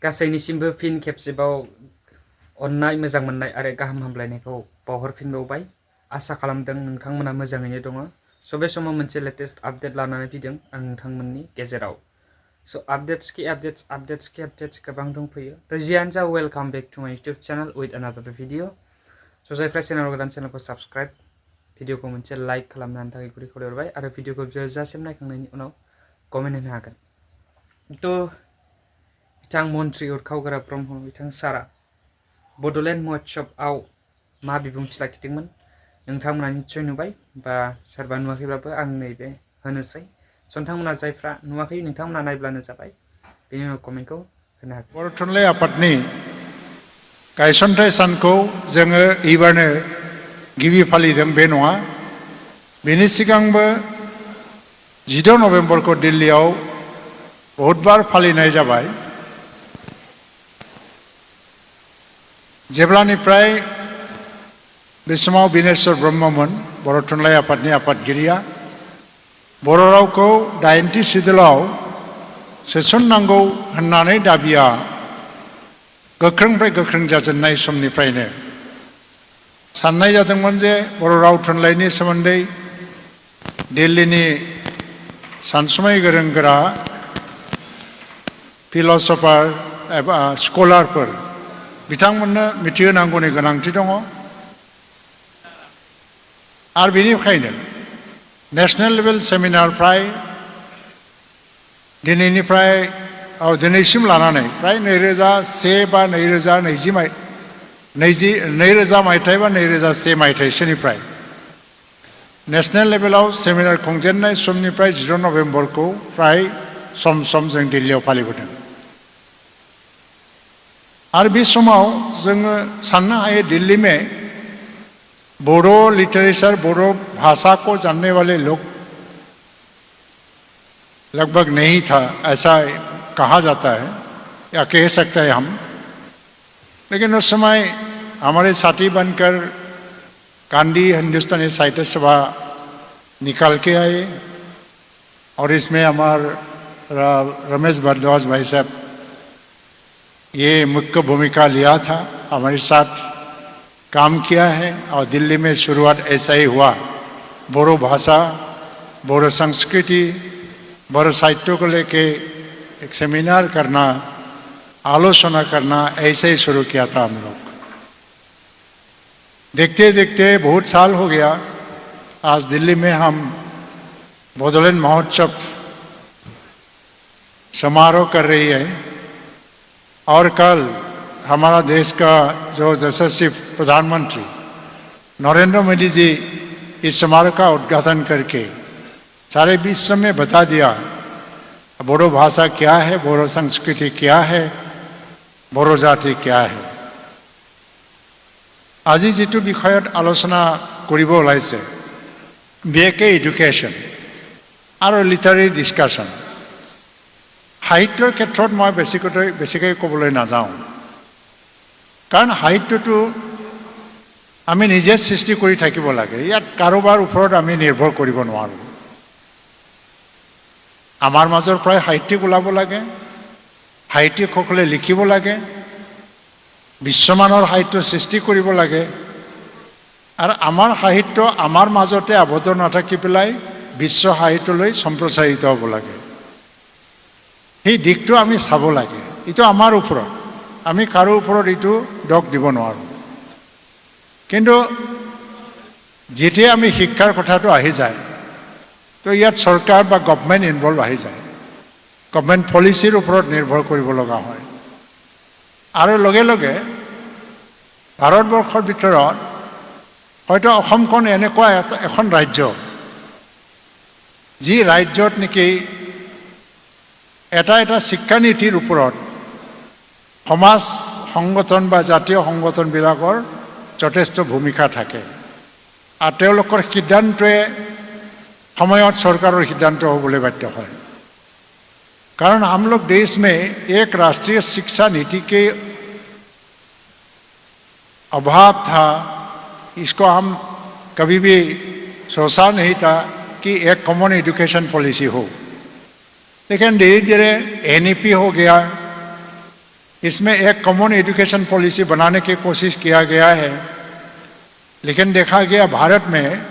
गासैनिसिमबो fin खेबसेबाव अननाय मोजां मोननाय आरो गाहाम हामलायनायखौ बावहरफिनबावबाय। आसा खालामदों नोंथांमोना मोजाङैनो दङ। स' बे समाव मोनसे लेटेस्ट आपडेट लानानै फैदों आं नोंथांमोननि गेजेराव। स' आपडेट्स गोबां दंफैयो। थ' जियानो जा welcome back to my YouTube channel with another video. स' जायफ्रा चेनेल गोदान चेनेलखौ साबस्क्राइब, भिडिअखौ मोनसे लाइक खालामनानै थाखाय गुरै खावलायहरबाय आरो भिडिअखौ जोबजासिम नायखांनायनि उनाव कमेन्ट होनो हागोन। थ' बिथां मन्त्रि उरखावग्रा ब्रह्म बिथां सारा बड'लेण्ड महोत्सबआव मा बिबुंथि लाखिदोंमोन नोंथांमोना निस्सय नुबाय, बा सोरबा नुवाखैब्लाबो आं नैबे होनोसै। स' नोंथांमोना जायफ्रा नुवाखै नोंथांमोना नायब्लानो जाबाय, बेनि उनाव कमेन्टखौ होनो हागोन। बर' थुनलाइ आफादनि गायसनथाइ सानखौ जोङो एबारनो गिबि फालिदों बे नङा। बेनि सिगांबो 16 नभेम्बरखौ दिल्लीयाव बहुतबार फालिनाय जाबाय। जेब्लानिफ्राय बे समाव बिनेश्वर ब्रह्ममोन बर' थुनलाइ आफादनि आफादगिरिया बर' रावखौ 80 सिदुलाव सोसननांगौ होननानै दाबिया गोख्रोंनिफ्राय गोख्रों जाजेननाय समनिफ्रायनो साननाय जादोंमोन जे बर' राव थुनलाइनि सोमोन्दै दिल्लीनि सानसुमै गोरों गोरा फिलसफार एबा स्कलारफोर बिथांमोननो मिथिहोनांगौनि गोनांथि दङ। आरो बेनिखायनो नेशनेल लेभेल सेमिनार फ्राय दिनैसिम लानानै फ्राय 2001 बा 2020 मायथाइ बा 2001 मायथाइसोनिफ्राय नेशनेल लेभेलाव सेमिनार खुंजेननाय समनिफ्राय 16 नभेम्बरखौ फ्राय सम सम जों दिल्लीयाव फालिबोदों। और भी समाव जोङो साननो हायो दिल्ली में बोडो लिटरेचर बोडो भाषा को जानने वाले लोग लगभग नहीं था, ऐसा कहा जाता है या कह सकते हैं हम। लेकिन उस समय हमारे साथी बनकर गांधी हिंदुस्तानी साहित्य सभा निकाल के आए और इसमें हमारे रमेश भारद्वाज भाई साहब ये मुख्य भूमिका लिया था, हमारे साथ काम किया है और दिल्ली में शुरुआत ऐसा ही हुआ। बोडो भाषा, बोडो संस्कृति, बोडो साहित्य को लेके एक सेमिनार करना, आलोचना करना, ऐसे ही शुरू किया था हम लोग। देखते देखते बहुत साल हो गया, आज दिल्ली में हम बडोलैंड महोत्सव समारोह कर रही है और कल हमारा देश का जो यशस्वी प्रधानमंत्री नरेंद्र मोदी जी इस समारोह का उद्घाटन करके सारे विश्व में बता दिया बोडो भाषा क्या है, बोडो संस्कृति क्या है, बोडो जाति क्या है। আজি যেটো বিষয়ত আলোচনা কৰিব ওলাইছে বিএকে এডুকেশ্যন আৰু লিটাৰেৰী ডিছকাশ্যন। সাহিত্যৰ ক্ষেত্ৰত মই বেছিকৈ ক'বলৈ নাযাওঁ, কাৰণ সাহিত্যটো আমি নিজে সৃষ্টি কৰি থাকিব লাগে। ইয়াত কাৰোবাৰ ওপৰত আমি নিৰ্ভৰ কৰিব নোৱাৰোঁ। আমাৰ মাজৰ পৰাই সাহিত্যিক ওলাব লাগে, সাহিত্যিকসকলে লিখিব লাগে, বিশ্বমানৰ সাহিত্য সৃষ্টি কৰিব লাগে। আৰু আমাৰ সাহিত্য আমাৰ মাজতে আবদ্ধ নাথাকি পেলাই বিশ্ব সাহিত্যলৈ সম্প্ৰচাৰিত হ'ব লাগে। সেই দিশটো আমি চাব লাগে। এইটো আমাৰ ওপৰত, আমি কাৰো ওপৰত এইটো দোষ দিব নোৱাৰোঁ। কিন্তু যেতিয়া আমি শিক্ষাৰ কথাটো আহি যায় তো ইয়াত চৰকাৰ বা গভৰ্ণমেণ্ট ইনভলভ আহি যায়, গভৰ্ণমেণ্ট পলিচিৰ ওপৰত নিৰ্ভৰ কৰিব লগা হয়। আৰু লগে লগে ভাৰতবৰ্ষৰ ভিতৰত হয়তো অসমখন এনেকুৱা এখন ৰাজ্য যি ৰাজ্যত নেকি এটা এটা শিক্ষানীতিৰ ওপৰত সমাজ সংগঠন বা জাতীয় সংগঠনবিলাকৰ যথেষ্ট ভূমিকা থাকে। আৰু তেওঁলোকৰ সিদ্ধান্তই সময়ত চৰকাৰৰ সিদ্ধান্ত হ'বলৈ বাধ্য হয়। कारण हम लोग देश में एक राष्ट्रीय शिक्षा नीति के अभाव था। इसको हम कभी भी सोचा नहीं था कि एक कॉमन एजुकेशन पॉलिसी हो। लेकिन धीरे धीरे एनईपी हो गया, इसमें एक कॉमन एजुकेशन पॉलिसी बनाने की कोशिश किया गया है, लेकिन देखा गया भारत में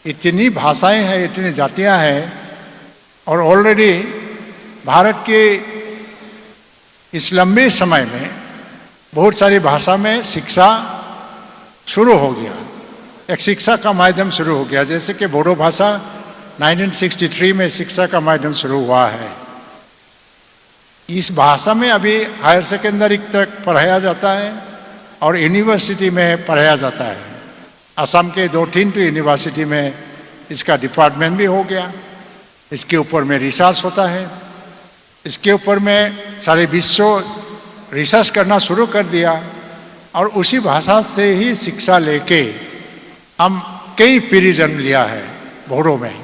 इतनी भाषाएं हैं, इतनी जातियां हैं, और ऑलरेडी भारत के इस लंबे समय में बहुत सारी भाषा में शिक्षा शुरू हो गया, एक शिक्षा का माध्यम शुरू हो गया। जैसे कि बोडो भाषा 1963 में शिक्षा का माध्यम शुरू हुआ है। इस भाषा में अभी हायर सेकेंडरी तक पढ़ाया जाता है और यूनिवर्सिटी में पढ़ाया जाता है। असम के 2-3 यूनिवर्सिटी में इसका डिपार्टमेंट भी हो गया। इसके ऊपर में रिसर्च होता है, इसके ऊपर में सारे विश्व रिसर्च करना शुरू कर दिया, और उसी भाषा से ही शिक्षा लेके हम कई पीढ़ी जन्म लिया है बोडो में।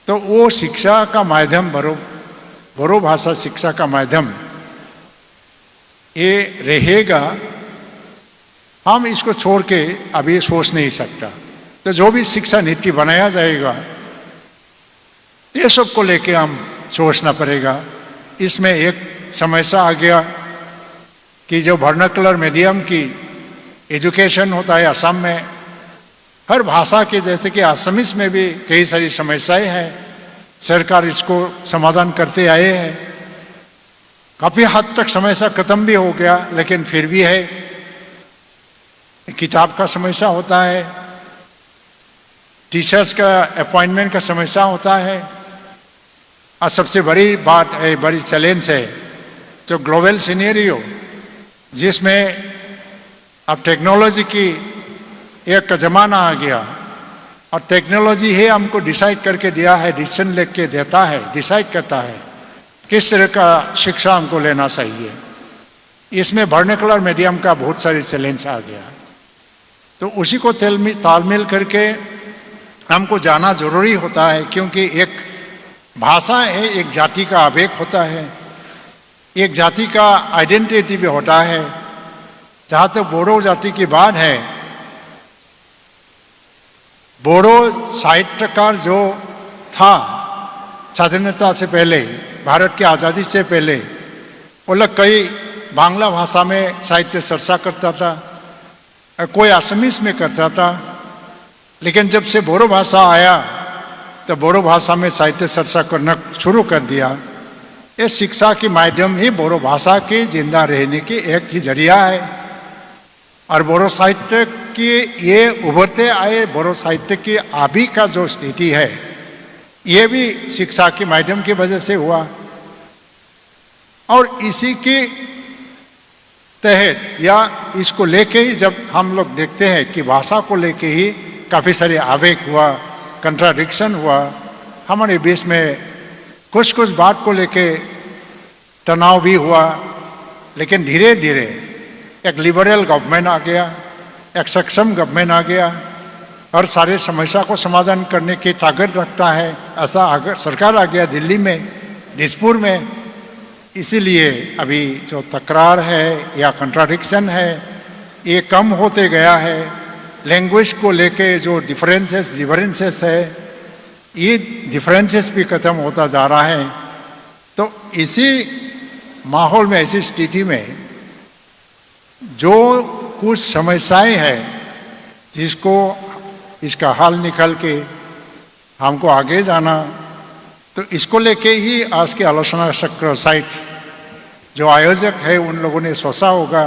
तो वो शिक्षा का माध्यम बोडो भाषा शिक्षा का माध्यम ये रहेगा, हम इसको छोड़ के अभी सोच नहीं सकता। तो जो भी शिक्षा नीति बनाया जाएगा ये सब को लेके हम सोचना पड़ेगा। इसमें एक समस्या आ गया कि जो वर्नाकुलर मीडियम की एजुकेशन होता है असम में, हर भाषा के, जैसे कि असमीज में भी कई सारी समस्याएं हैं, सरकार इसको समाधान करते आए हैं। काफी हद तक समस्या खत्म भी हो गया, लेकिन फिर भी है, किताब का समस्या होता है, टीचर्स का अपॉइंटमेंट का समस्या होता है, और सबसे बड़ी बात है, बड़ी चैलेंज है जो ग्लोबल सिनेरियो, जिसमें अब टेक्नोलॉजी की एक जमाना आ गया, और टेक्नोलॉजी ही हमको डिसाइड करके दिया है, डिसीजन लेके देता है, डिसाइड करता है किस तरह का शिक्षा हमको लेना चाहिए। इसमें वर्नाकुलर मीडियम का बहुत सारी चैलेंज आ गया। तो उसी को तालमेल करके हमको जाना जरूरी होता है, क्योंकि एक भाषा है, एक जाति का आवेग होता है, एक जाति का आइडेंटिटी भी होता है। जहाँ तक बोडो जाति की बात है, बोडो साहित्यकार जो था स्वाधीनता से पहले, भारत की आज़ादी से पहले, वो लोग कई बांग्ला भाषा में साहित्य चर्चा करता था, कोई असमीज में करता था, लेकिन जब से बोडो भाषा आया तो बोडो भाषा में साहित्य चर्चा करना शुरू कर दिया। ये शिक्षा के माध्यम ही बोडो भाषा के जिंदा रहने की एक ही जरिया है। और बोडो साहित्य की ये उभरते आए बोडो साहित्य की अभी का जो स्थिति है, ये भी शिक्षा के माध्यम की वजह से हुआ। और इसी के तहत या इसको लेके ही जब हम लोग देखते हैं कि भाषा को लेके ही काफ़ी सारे आवेग हुआ, कंट्राडिक्शन हुआ, हमारे बीच में कुछ बात को लेके तनाव भी हुआ, लेकिन धीरे धीरे एक लिबरल गवर्नमेंट आ गया, एक सक्षम गवर्नमेंट आ गया, और सारे समस्या को समाधान करने की ताकत रखता है, ऐसा सरकार आ गया दिल्ली में, दिसपुर में। इसीलिए अभी जो तकरार है या कंट्राडिक्शन है ये कम होते गया है। लैंग्वेज को लेके जो डिफरेंसेस है, ये डिफरेंसेस भी खत्म होता जा रहा है। तो इसी माहौल में, ऐसी स्थिति में जो कुछ समस्याएं हैं जिसको इसका हल निकल के हमको आगे जाना, तो इसको लेके ही आज के आलोचना चक्र साइट जो आयोजक है उन लोगों ने सोचा होगा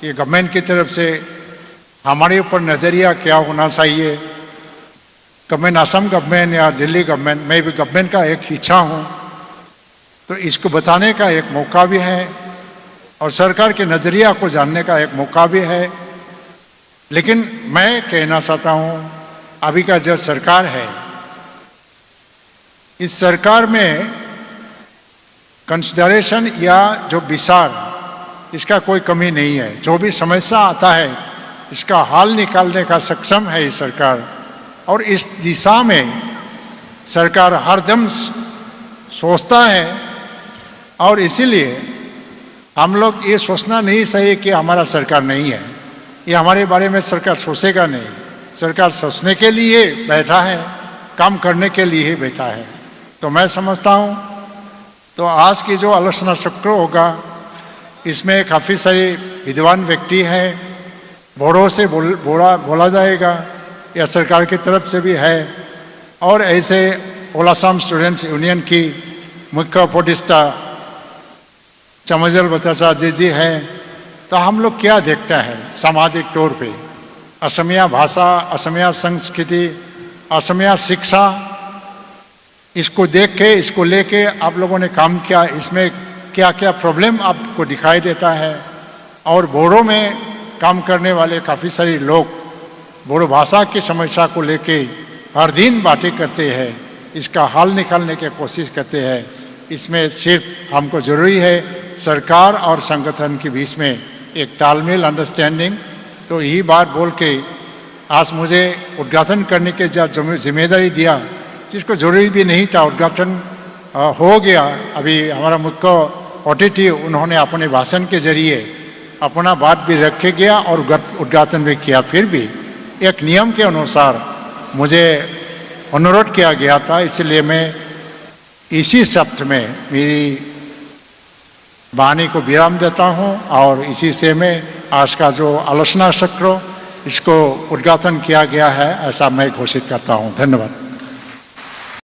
कि गवर्नमेंट की तरफ से हमारे ऊपर नज़रिया क्या होना चाहिए। गवर्नमेंट, असम गवर्नमेंट या दिल्ली गवर्नमेंट, मैं भी गवर्नमेंट का एक हिस्सा हूँ, तो इसको बताने का एक मौका भी है और सरकार के नज़रिया को जानने का एक मौका भी है। लेकिन मैं कहना चाहता हूँ, अभी का जो सरकार है, इस सरकार में कंसिडरेशन या जो विचार, इसका कोई कमी नहीं है। जो भी समस्या आता है इसका हल निकालने का सक्षम है ये सरकार, और इस दिशा में सरकार हरदम सोचता है। और इसीलिए हम लोग ये सोचना नहीं चाहिए कि हमारा सरकार नहीं है, ये हमारे बारे में सरकार सोचेगा नहीं। सरकार सोचने के लिए बैठा है, काम करने के लिए ही बैठा है। तो मैं समझता हूँ तो आज की जो आलोचना चक्र होगा इसमें काफ़ी सारे विद्वान व्यक्ति हैं, बोड़ो से बोला जाएगा या सरकार की तरफ से भी है, और ऐसे ऑल असम स्टूडेंट्स यूनियन की मुख्य उपदेष्टा चमजल बतासा जी हैं। तो हम लोग क्या देखते हैं सामाजिक तौर पे, असमिया भाषा, असमिया संस्कृति, असमिया शिक्षा, इसको देख के, इसको लेके आप लोगों ने काम किया, इसमें क्या क्या प्रॉब्लम आपको दिखाई देता है। और बोडो में काम करने वाले काफ़ी सारे लोग बोडो भाषा की समस्या को लेके हर दिन बातें करते हैं, इसका हल निकालने की कोशिश करते हैं। इसमें सिर्फ हमको ज़रूरी है सरकार और संगठन के बीच में एक तालमेल, अंडरस्टैंडिंग। तो यही बात बोल के आज मुझे उद्घाटन करने के जो जिम्मेदारी दिया, जिसको जरूरी भी नहीं था, उद्घाटन हो गया। अभी हमारा मुख्य अतिथि उन्होंने अपने भाषण के जरिए अपना बात भी रखे गया और उद्घाटन भी किया। फिर भी एक नियम के अनुसार मुझे अनुरोध किया गया था, इसलिए मैं इसी शब्द में मेरी वाणी को विराम देता हूँ और इसी से मैं आज का जो आलोचना चक्र इसको उद्घाटन किया गया है ऐसा मैं घोषित करता हूँ। धन्यवाद।